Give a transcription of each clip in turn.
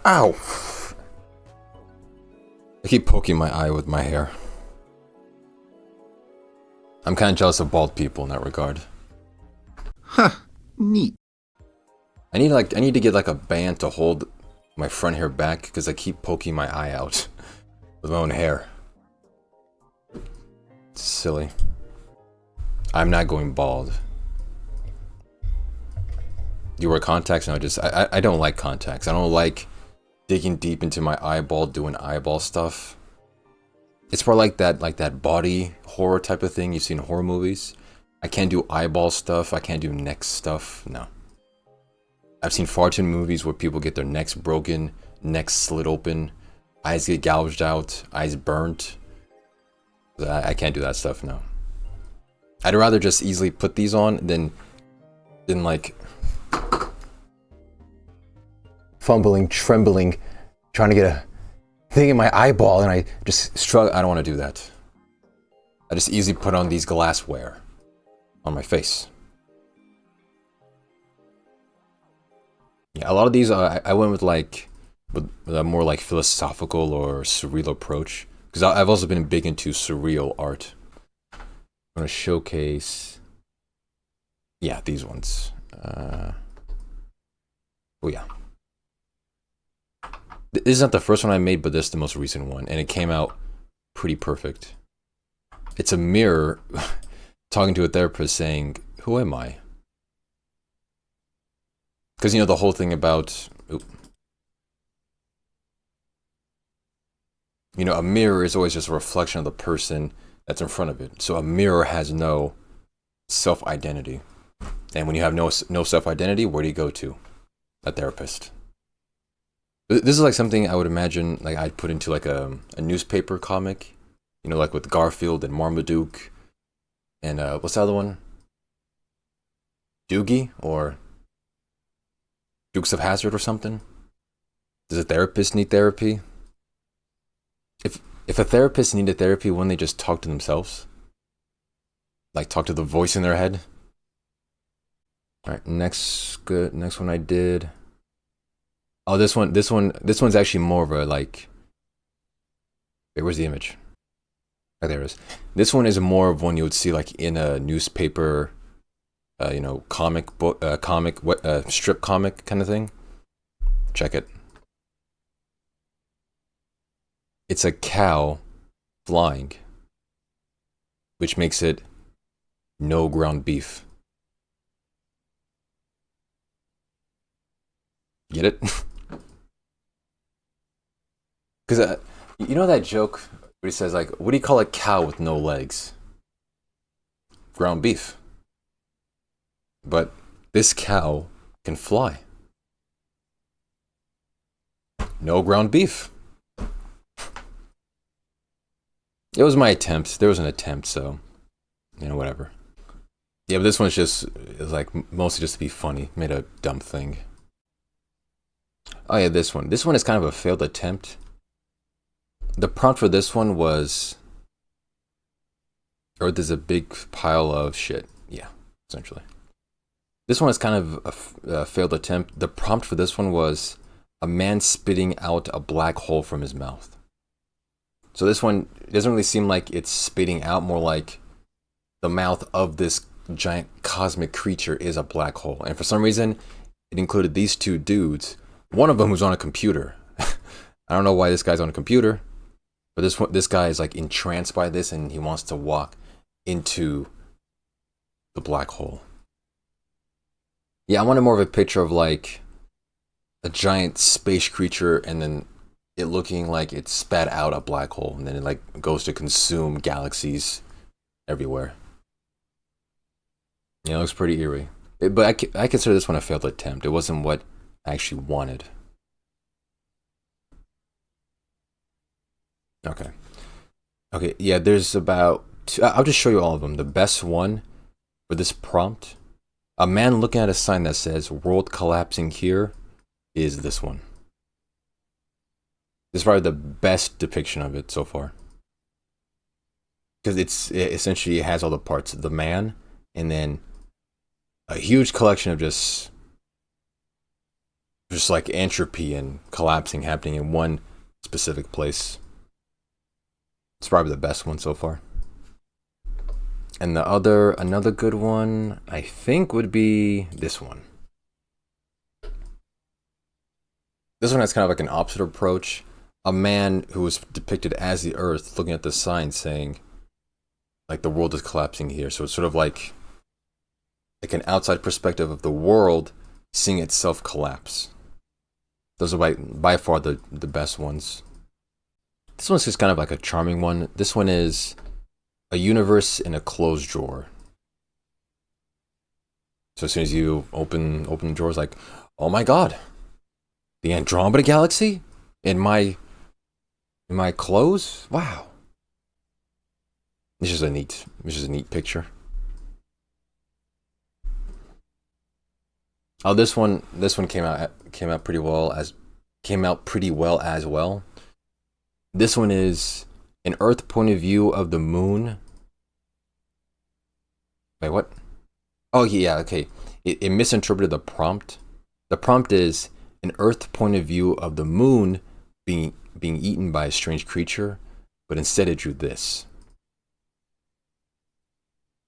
Ow! I keep poking my eye with my hair. I'm kind of jealous of bald people in that regard. Huh. Neat. I need to get like a band to hold my front hair back because I keep poking my eye out with my own hair. It's silly. I'm not going bald. You wear contacts? No, I don't like contacts. I don't like digging deep into my eyeball doing eyeball stuff. It's more like that body horror type of thing you've seen in horror movies. I can't do eyeball stuff. I can't do neck stuff. No. I've seen far too many movies where people get their necks broken, necks slit open, eyes get gouged out, eyes burnt. I can't do that stuff, no. I'd rather just easily put these on than like fumbling, trembling, trying to get a thing in my eyeball and I just struggle. I don't want to do that. I just easily put on these glassware on my face. Yeah, a lot of these I went with with a more like philosophical or surreal approach because I've also been big into surreal art. I'm gonna showcase, yeah, these ones. Oh yeah, this is not the first one I made, but this is the most recent one, and it came out pretty perfect. It's a mirror talking to a therapist saying, "Who am I?" Because, you know, the whole thing about, you know, a mirror is always just a reflection of the person that's in front of it. So a mirror has no self-identity. And when you have no self-identity, where do you go to? A therapist. This is like something I would imagine like I'd put into like a newspaper comic. You know, like with Garfield and Marmaduke. And what's the other one? Doogie or Dukes of Hazzard or something? Does a therapist need therapy? If a therapist needed therapy, wouldn't they just talk to themselves? Like talk to the voice in their head? Alright, next one I did. Oh, this one's actually more of a like. Wait, where's the image? Oh, there it is. This one is more of one you would see like in a newspaper. You know, comic book, strip comic kind of thing. Check it. It's a cow flying, which makes it no ground beef. Get it? Because you know that joke where he says like, "What do you call a cow with no legs?" Ground beef. But this cow can fly. No ground beef. It was my attempt. There was an attempt, so, you know, whatever. Yeah, but this one's just, it's like, mostly just to be funny. Made a dumb thing. Oh yeah, this one. This one is kind of a failed attempt. The prompt for this one was, Earth is a big pile of shit. Yeah, essentially. This one is kind of a failed attempt. The prompt for this one was a man spitting out a black hole from his mouth. So this one doesn't really seem like it's spitting out, more like the mouth of this giant cosmic creature is a black hole. And for some reason, it included these two dudes. One of them was on a computer. I don't know why this guy's on a computer, but this guy is like entranced by this and he wants to walk into the black hole. Yeah, I wanted more of a picture of like a giant space creature and then it looking like it spat out a black hole and then it like goes to consume galaxies everywhere. Yeah, it looks pretty eerie. But I consider this one a failed attempt. It wasn't what I actually wanted. Okay. Okay, yeah, there's about I'll just show you all of them. The best one for this prompt, a man looking at a sign that says "World collapsing here," is this one. This is probably the best depiction of it so far. Because it essentially has all the parts of the man and then a huge collection of just just like entropy and collapsing happening in one specific place. It's probably the best one so far. And another good one, I think, would be this one. This one has kind of like an opposite approach. A man who was depicted as the Earth looking at the sign saying, like, the world is collapsing here. So it's sort of like an outside perspective of the world seeing itself collapse. Those are by far the best ones. This one's just kind of like a charming one. This one is a universe in a closed drawer. So as soon as you open the drawer, it's like, oh my god, the Andromeda Galaxy in my clothes? Wow. This is a neat picture. Oh, this one came out pretty well as well. This one is an Earth point of view of the moon. Wait, what? Oh yeah, okay. It misinterpreted the prompt. The prompt is an Earth point of view of the moon being eaten by a strange creature, but instead it drew this.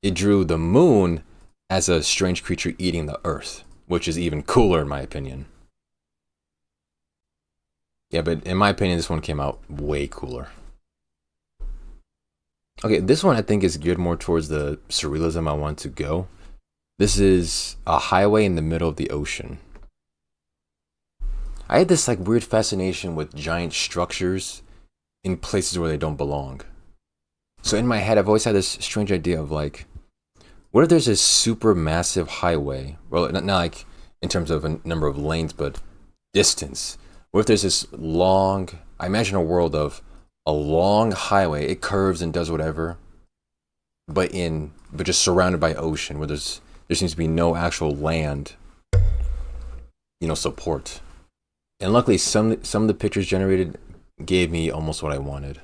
It drew the moon as a strange creature eating the Earth, which is even cooler in my opinion. Yeah, but in my opinion, this one came out way cooler. Okay, this one I think is geared more towards the surrealism I want to go. This is a highway in the middle of the ocean. I had this like weird fascination with giant structures in places where they don't belong. So in my head, I've always had this strange idea of like, what if there's this super massive highway? Well, not like in terms of a number of lanes, but distance. What if there's this long, I imagine a world of a long highway, it curves and does whatever, but just surrounded by ocean where there seems to be no actual land, support. And luckily some of the pictures generated gave me almost what I wanted.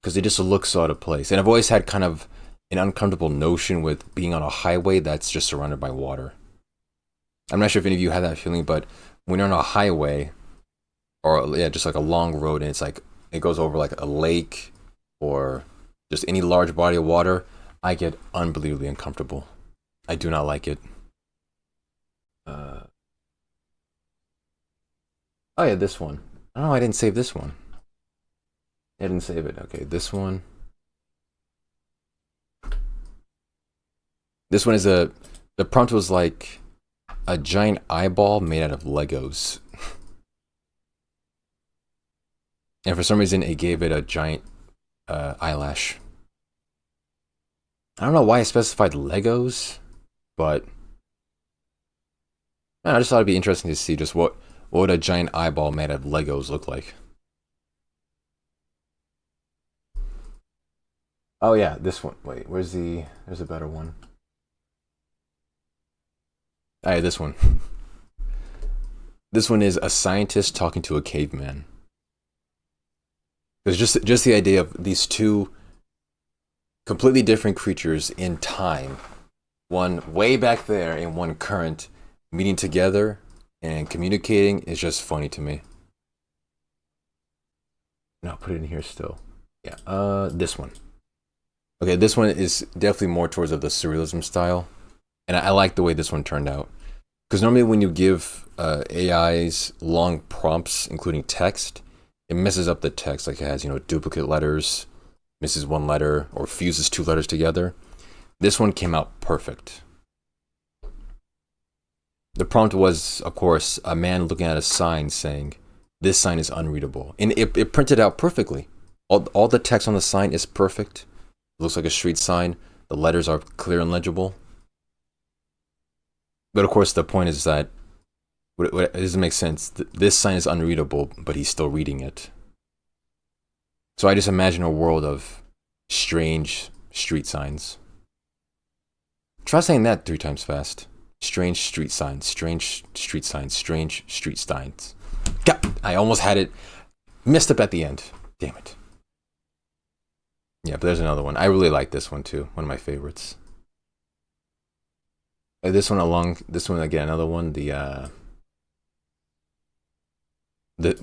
Because they just look so out of place. And I've always had kind of an uncomfortable notion with being on a highway that's just surrounded by water. I'm not sure if any of you have that feeling, but when you're on a highway, or yeah, just like a long road, and it's like it goes over like a lake or just any large body of water, I get unbelievably uncomfortable. I do not like it. Oh yeah, this one. I don't know, I didn't save this one. I didn't save it. Okay, this one. This one is the prompt was like a giant eyeball made out of Legos. And for some reason, it gave it a giant eyelash. I don't know why I specified Legos, but I just thought it'd be interesting to see just what would a giant eyeball made out of Legos look like. Oh yeah, this one. Wait, there's a better one. Alright, this one. This one is a scientist talking to a caveman. It's just the idea of these two completely different creatures in time, one way back there and one current, meeting together and communicating is just funny to me. No, I'll put it in here still. Yeah, this one. Okay, this one is definitely more towards the surrealism style, and I like the way this one turned out. Because normally when you give AIs long prompts, including text, it messes up the text. Like it has, duplicate letters, misses one letter, or fuses two letters together. This one came out perfect. The prompt was, of course, a man looking at a sign saying, "This sign is unreadable." And it printed out perfectly. All the text on the sign is perfect. It looks like a street sign. The letters are clear and legible. But of course, the point is that it doesn't make sense. This sign is unreadable, but he's still reading it. So I just imagine a world of strange street signs. Try saying that 3 times fast. Strange street signs, strange street signs, strange street signs. God, I almost had it. Messed up at the end. Damn it. Yeah, but there's another one. I really like this one too. One of my favorites. This one again, another one. The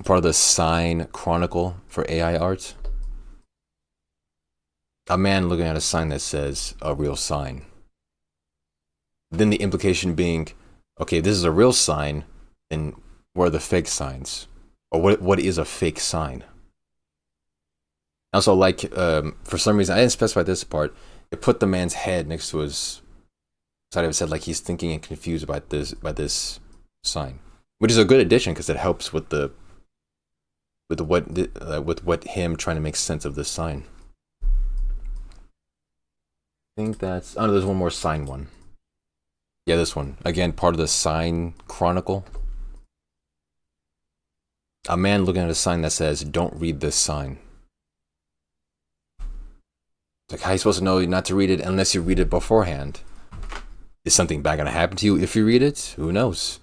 part of the sign chronicle for AI art. A man looking at a sign that says a real sign. Then the implication being, okay, this is a real sign, then where are the fake signs? Or what is a fake sign? Also, like, for some reason, I didn't specify this part. It put the man's head next to his side of his head, like he's thinking and confused about this sign, which is a good addition because it helps with what him trying to make sense of this sign. I think that's. Oh, no, there's one more sign one. Yeah, this one again, part of the sign chronicle. A man looking at a sign that says, "Don't read this sign." Like, how are you supposed to know not to read it unless you read it beforehand? Is something bad gonna happen to you if you read it? Who knows?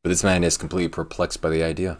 But this man is completely perplexed by the idea.